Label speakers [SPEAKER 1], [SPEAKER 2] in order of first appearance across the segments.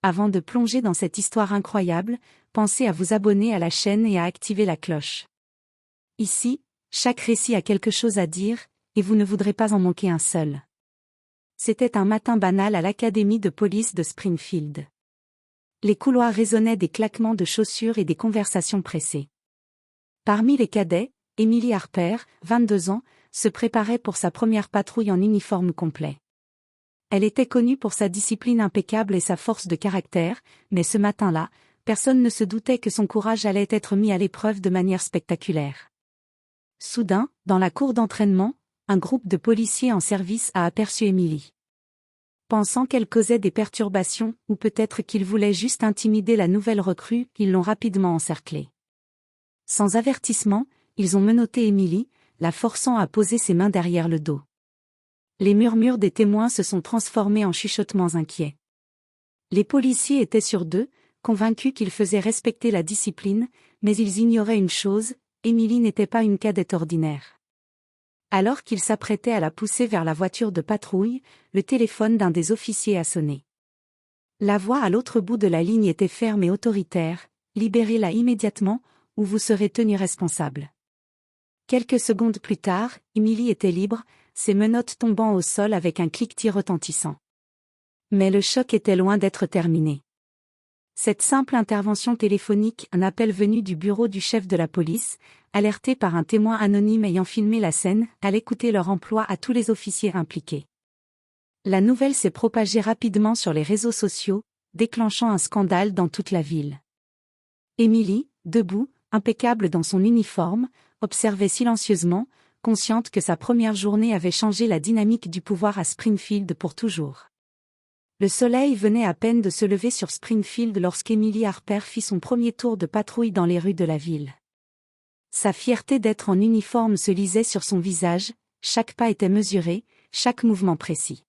[SPEAKER 1] Avant de plonger dans cette histoire incroyable, pensez à vous abonner à la chaîne et à activer la cloche. Ici, chaque récit a quelque chose à dire, et vous ne voudrez pas en manquer un seul. C'était un matin banal à l'académie de police de Springfield. Les couloirs résonnaient des claquements de chaussures et des conversations pressées. Parmi les cadets, Emily Harper, 22 ans, se préparait pour sa première patrouille en uniforme complet. Elle était connue pour sa discipline impeccable et sa force de caractère, mais ce matin-là, personne ne se doutait que son courage allait être mis à l'épreuve de manière spectaculaire. Soudain, dans la cour d'entraînement, un groupe de policiers en service a aperçu Emily. Pensant qu'elle causait des perturbations, ou peut-être qu'ils voulaient juste intimider la nouvelle recrue, ils l'ont rapidement encerclée. Sans avertissement, ils ont menotté Emily, la forçant à poser ses mains derrière le dos. Les murmures des témoins se sont transformés en chuchotements inquiets. Les policiers étaient sûrs d'eux, convaincus qu'ils faisaient respecter la discipline, mais ils ignoraient une chose, Emily n'était pas une cadette ordinaire. Alors qu'ils s'apprêtaient à la pousser vers la voiture de patrouille, le téléphone d'un des officiers a sonné. La voix à l'autre bout de la ligne était ferme et autoritaire, « Libérez-la immédiatement, ou vous serez tenu responsable. » Quelques secondes plus tard, Emily était libre, ses menottes tombant au sol avec un cliquetis retentissant. Mais le choc était loin d'être terminé. Cette simple intervention téléphonique, un appel venu du bureau du chef de la police, alerté par un témoin anonyme ayant filmé la scène, allait coûter leur emploi à tous les officiers impliqués. La nouvelle s'est propagée rapidement sur les réseaux sociaux, déclenchant un scandale dans toute la ville. Emily, debout, impeccable dans son uniforme, observait silencieusement, consciente que sa première journée avait changé la dynamique du pouvoir à Springfield pour toujours. Le soleil venait à peine de se lever sur Springfield lorsqu'Emily Harper fit son premier tour de patrouille dans les rues de la ville. Sa fierté d'être en uniforme se lisait sur son visage, chaque pas était mesuré, chaque mouvement précis.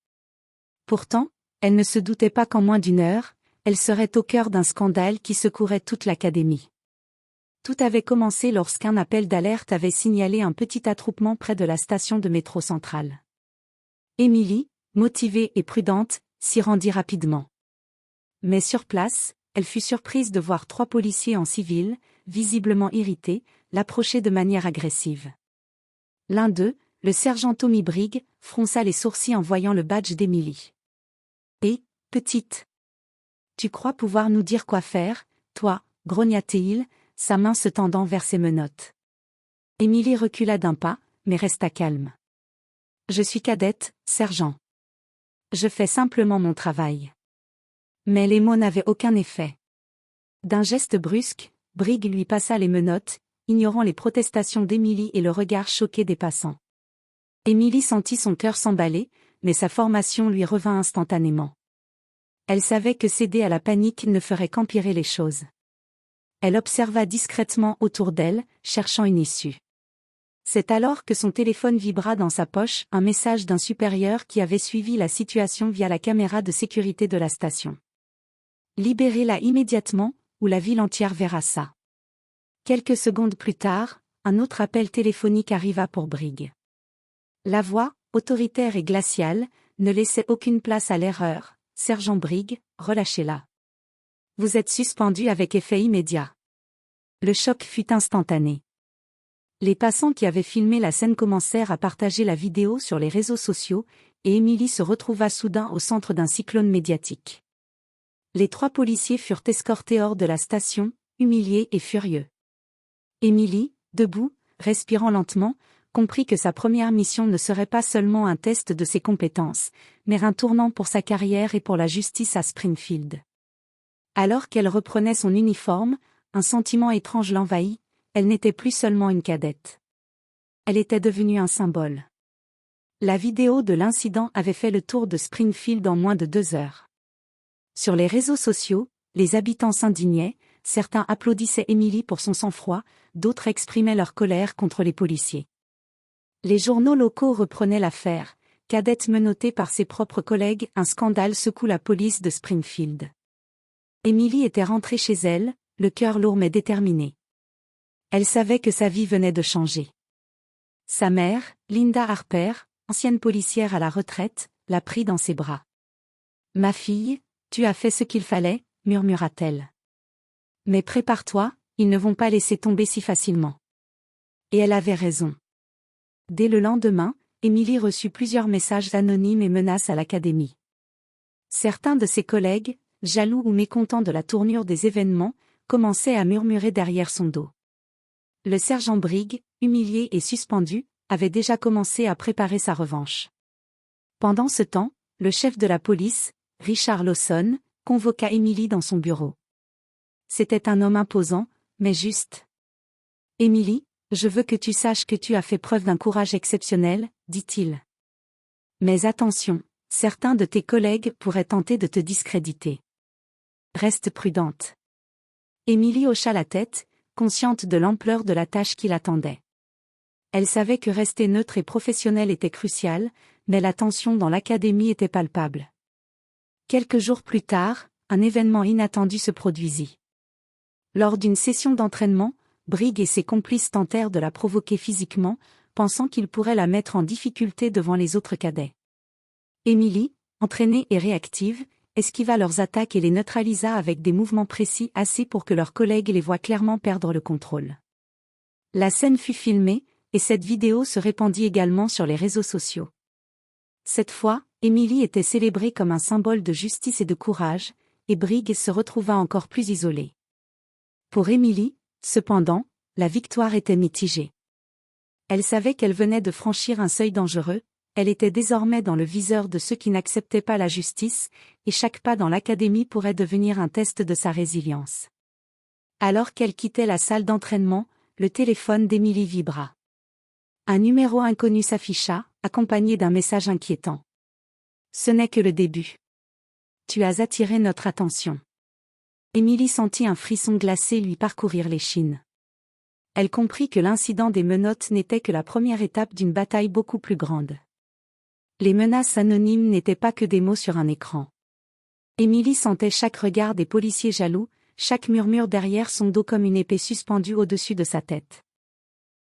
[SPEAKER 1] Pourtant, elle ne se doutait pas qu'en moins d'une heure, elle serait au cœur d'un scandale qui secouerait toute l'académie. Tout avait commencé lorsqu'un appel d'alerte avait signalé un petit attroupement près de la station de métro centrale. Emily, motivée et prudente, s'y rendit rapidement. Mais sur place, elle fut surprise de voir 3 policiers en civil, visiblement irrités, l'approcher de manière agressive. L'un d'eux, le sergent Tommy Brigg, fronça les sourcils en voyant le badge d'Emily. « Et, petite, tu crois pouvoir nous dire quoi faire, toi ?» grogna-t-il, sa main se tendant vers ses menottes. Emily recula d'un pas, mais resta calme. « Je suis cadette, sergent. Je fais simplement mon travail. » Mais les mots n'avaient aucun effet. D'un geste brusque, Brigg lui passa les menottes, ignorant les protestations d'Emily et le regard choqué des passants. Emily sentit son cœur s'emballer, mais sa formation lui revint instantanément. Elle savait que céder à la panique ne ferait qu'empirer les choses. Elle observa discrètement autour d'elle, cherchant une issue. C'est alors que son téléphone vibra dans sa poche, un message d'un supérieur qui avait suivi la situation via la caméra de sécurité de la station. « Libérez-la immédiatement, ou la ville entière verra ça. » Quelques secondes plus tard, un autre appel téléphonique arriva pour Brigg. La voix, autoritaire et glaciale, ne laissait aucune place à l'erreur. « Sergent Brigg, relâchez-la. Vous êtes suspendu avec effet immédiat. » Le choc fut instantané. Les passants qui avaient filmé la scène commencèrent à partager la vidéo sur les réseaux sociaux, et Emily se retrouva soudain au centre d'un cyclone médiatique. Les 3 policiers furent escortés hors de la station, humiliés et furieux. Emily, debout, respirant lentement, comprit que sa première mission ne serait pas seulement un test de ses compétences, mais un tournant pour sa carrière et pour la justice à Springfield. Alors qu'elle reprenait son uniforme, un sentiment étrange l'envahit, elle n'était plus seulement une cadette. Elle était devenue un symbole. La vidéo de l'incident avait fait le tour de Springfield en moins de 2 heures. Sur les réseaux sociaux, les habitants s'indignaient, certains applaudissaient Emily pour son sang-froid, d'autres exprimaient leur colère contre les policiers. Les journaux locaux reprenaient l'affaire, cadette menottée par ses propres collègues, un scandale secoue la police de Springfield. Emily était rentrée chez elle, le cœur lourd mais déterminé. Elle savait que sa vie venait de changer. Sa mère, Linda Harper, ancienne policière à la retraite, la prit dans ses bras. « Ma fille, tu as fait ce qu'il fallait, » murmura-t-elle. Mais prépare-toi, ils ne vont pas laisser tomber si facilement. Et elle avait raison. Dès le lendemain, Émilie reçut plusieurs messages anonymes et menaces à l'académie. Certains de ses collègues, jaloux ou mécontents de la tournure des événements, commençaient à murmurer derrière son dos. Le sergent Briggs, humilié et suspendu, avait déjà commencé à préparer sa revanche. Pendant ce temps, le chef de la police, Richard Lawson, convoqua Émilie dans son bureau. C'était un homme imposant, mais juste. « Émilie, je veux que tu saches que tu as fait preuve d'un courage exceptionnel, dit-il. Mais attention, certains de tes collègues pourraient tenter de te discréditer. Reste prudente. » Émilie hocha la tête, consciente de l'ampleur de la tâche qui l'attendait. Elle savait que rester neutre et professionnelle était crucial, mais la tension dans l'académie était palpable. Quelques jours plus tard, un événement inattendu se produisit. Lors d'une session d'entraînement, Briggs et ses complices tentèrent de la provoquer physiquement, pensant qu'ils pourraient la mettre en difficulté devant les autres cadets. Émilie, entraînée et réactive, esquiva leurs attaques et les neutralisa avec des mouvements précis assez pour que leurs collègues les voient clairement perdre le contrôle. La scène fut filmée, et cette vidéo se répandit également sur les réseaux sociaux. Cette fois, Émilie était célébrée comme un symbole de justice et de courage, et Briggs se retrouva encore plus isolée. Pour Émilie, cependant, la victoire était mitigée. Elle savait qu'elle venait de franchir un seuil dangereux, elle était désormais dans le viseur de ceux qui n'acceptaient pas la justice, et chaque pas dans l'académie pourrait devenir un test de sa résilience. Alors qu'elle quittait la salle d'entraînement, le téléphone d'Émilie vibra. Un numéro inconnu s'afficha, accompagné d'un message inquiétant. « Ce n'est que le début. Tu as attiré notre attention. » Émilie sentit un frisson glacé lui parcourir l'échine. Elle comprit que l'incident des menottes n'était que la première étape d'une bataille beaucoup plus grande. Les menaces anonymes n'étaient pas que des mots sur un écran. Émilie sentait chaque regard des policiers jaloux, chaque murmure derrière son dos comme une épée suspendue au-dessus de sa tête.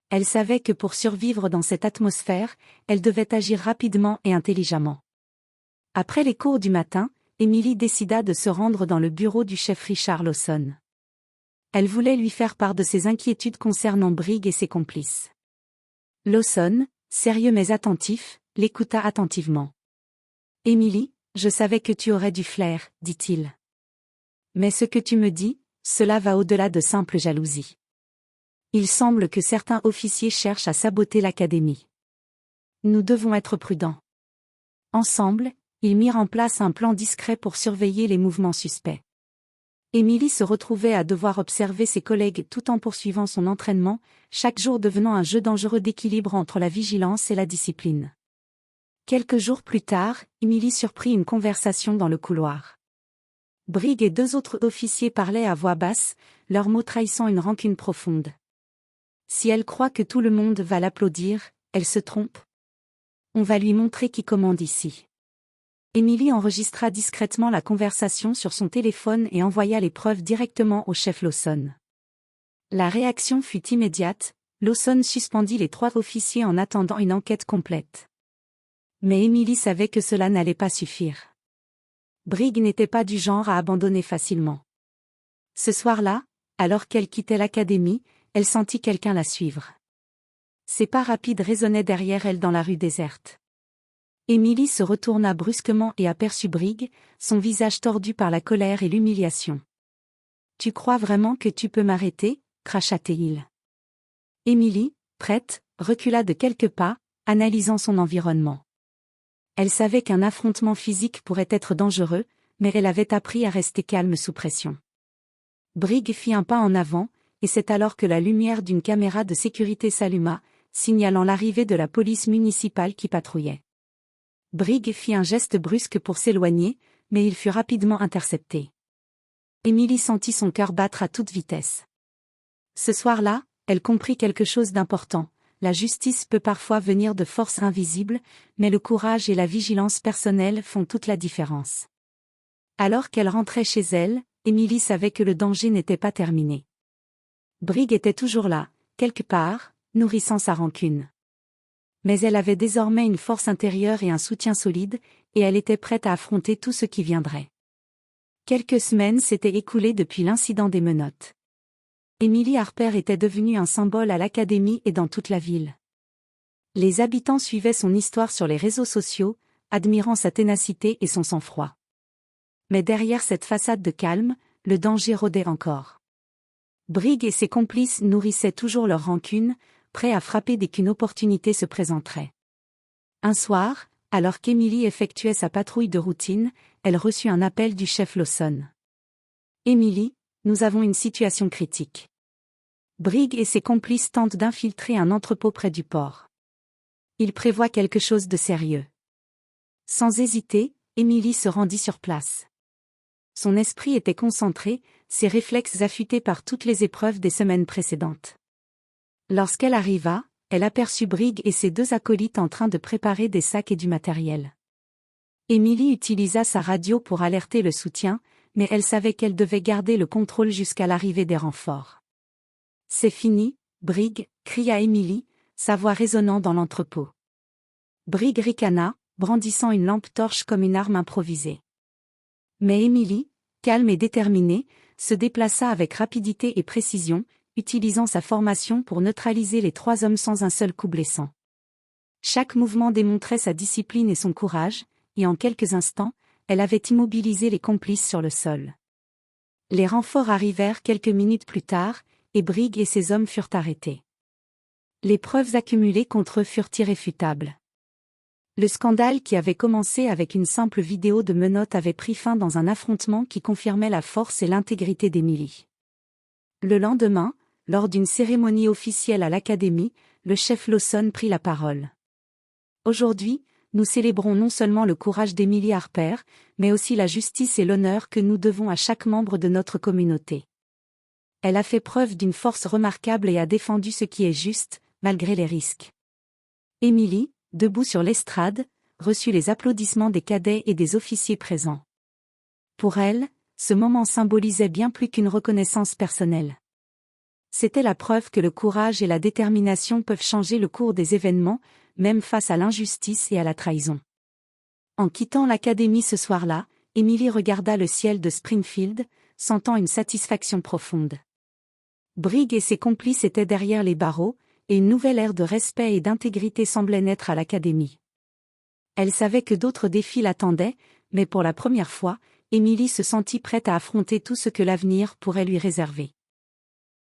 [SPEAKER 1] Elle savait que pour survivre dans cette atmosphère, elle devait agir rapidement et intelligemment. Après les cours du matin, Émilie décida de se rendre dans le bureau du chef Richard Lawson. Elle voulait lui faire part de ses inquiétudes concernant Briggs et ses complices. Lawson, sérieux mais attentif, l'écouta attentivement. « Émilie, je savais que tu aurais du flair, dit-il. Mais ce que tu me dis, cela va au-delà de simple jalousie. Il semble que certains officiers cherchent à saboter l'académie. Nous devons être prudents. » Ensemble, ils mirent en place un plan discret pour surveiller les mouvements suspects. Émilie se retrouvait à devoir observer ses collègues tout en poursuivant son entraînement, chaque jour devenant un jeu dangereux d'équilibre entre la vigilance et la discipline. Quelques jours plus tard, Émilie surprit une conversation dans le couloir. Briggs et deux autres officiers parlaient à voix basse, leurs mots trahissant une rancune profonde. Si elle croit que tout le monde va l'applaudir, elle se trompe. On va lui montrer qui commande ici. Émilie enregistra discrètement la conversation sur son téléphone et envoya les preuves directement au chef Lawson. La réaction fut immédiate, Lawson suspendit les 3 officiers en attendant une enquête complète. Mais Émilie savait que cela n'allait pas suffire. Briggs n'était pas du genre à abandonner facilement. Ce soir-là, alors qu'elle quittait l'académie, elle sentit quelqu'un la suivre. Ses pas rapides résonnaient derrière elle dans la rue déserte. Émilie se retourna brusquement et aperçut Briggs, son visage tordu par la colère et l'humiliation. « Tu crois vraiment que tu peux m'arrêter ?» cracha-t-il. Émilie, prête, recula de quelques pas, analysant son environnement. Elle savait qu'un affrontement physique pourrait être dangereux, mais elle avait appris à rester calme sous pression. Briggs fit un pas en avant, et c'est alors que la lumière d'une caméra de sécurité s'alluma, signalant l'arrivée de la police municipale qui patrouillait. Briggs fit un geste brusque pour s'éloigner, mais il fut rapidement intercepté. Émilie sentit son cœur battre à toute vitesse. Ce soir-là, elle comprit quelque chose d'important. La justice peut parfois venir de forces invisibles, mais le courage et la vigilance personnelle font toute la différence. Alors qu'elle rentrait chez elle, Émilie savait que le danger n'était pas terminé. Briggs était toujours là, quelque part, nourrissant sa rancune. Mais elle avait désormais une force intérieure et un soutien solide, et elle était prête à affronter tout ce qui viendrait. Quelques semaines s'étaient écoulées depuis l'incident des menottes. Emily Harper était devenue un symbole à l'académie et dans toute la ville. Les habitants suivaient son histoire sur les réseaux sociaux, admirant sa ténacité et son sang-froid. Mais derrière cette façade de calme, le danger rôdait encore. Brigg et ses complices nourrissaient toujours leur rancune, prêts à frapper dès qu'une opportunité se présenterait. Un soir, alors qu'Emily effectuait sa patrouille de routine, elle reçut un appel du chef Lawson. « Emily, nous avons une situation critique. Brigg et ses complices tentent d'infiltrer un entrepôt près du port. Ils prévoient quelque chose de sérieux. » Sans hésiter, Emily se rendit sur place. Son esprit était concentré, ses réflexes affûtés par toutes les épreuves des semaines précédentes. Lorsqu'elle arriva, elle aperçut Brigg et ses 2 acolytes en train de préparer des sacs et du matériel. Emily utilisa sa radio pour alerter le soutien, mais elle savait qu'elle devait garder le contrôle jusqu'à l'arrivée des renforts. « C'est fini, Brigg !» cria Emily, sa voix résonnant dans l'entrepôt. Brigg ricana, brandissant une lampe torche comme une arme improvisée. Mais Emily, calme et déterminée, se déplaça avec rapidité et précision, utilisant sa formation pour neutraliser les 3 hommes sans un seul coup blessant. Chaque mouvement démontrait sa discipline et son courage, et en quelques instants, elle avait immobilisé les complices sur le sol. Les renforts arrivèrent quelques minutes plus tard, et Brigg et ses hommes furent arrêtés. Les preuves accumulées contre eux furent irréfutables. Le scandale qui avait commencé avec une simple vidéo de menottes avait pris fin dans un affrontement qui confirmait la force et l'intégrité d'Emily. Le lendemain, lors d'une cérémonie officielle à l'académie, le chef Lawson prit la parole. « Aujourd'hui, nous célébrons non seulement le courage d'Emily Harper, mais aussi la justice et l'honneur que nous devons à chaque membre de notre communauté. Elle a fait preuve d'une force remarquable et a défendu ce qui est juste, malgré les risques. » Emily, debout sur l'estrade, reçut les applaudissements des cadets et des officiers présents. Pour elle, ce moment symbolisait bien plus qu'une reconnaissance personnelle. C'était la preuve que le courage et la détermination peuvent changer le cours des événements, même face à l'injustice et à la trahison. En quittant l'académie ce soir-là, Emily regarda le ciel de Springfield, sentant une satisfaction profonde. Brigg et ses complices étaient derrière les barreaux, et une nouvelle ère de respect et d'intégrité semblait naître à l'académie. Elle savait que d'autres défis l'attendaient, mais pour la première fois, Emily se sentit prête à affronter tout ce que l'avenir pourrait lui réserver.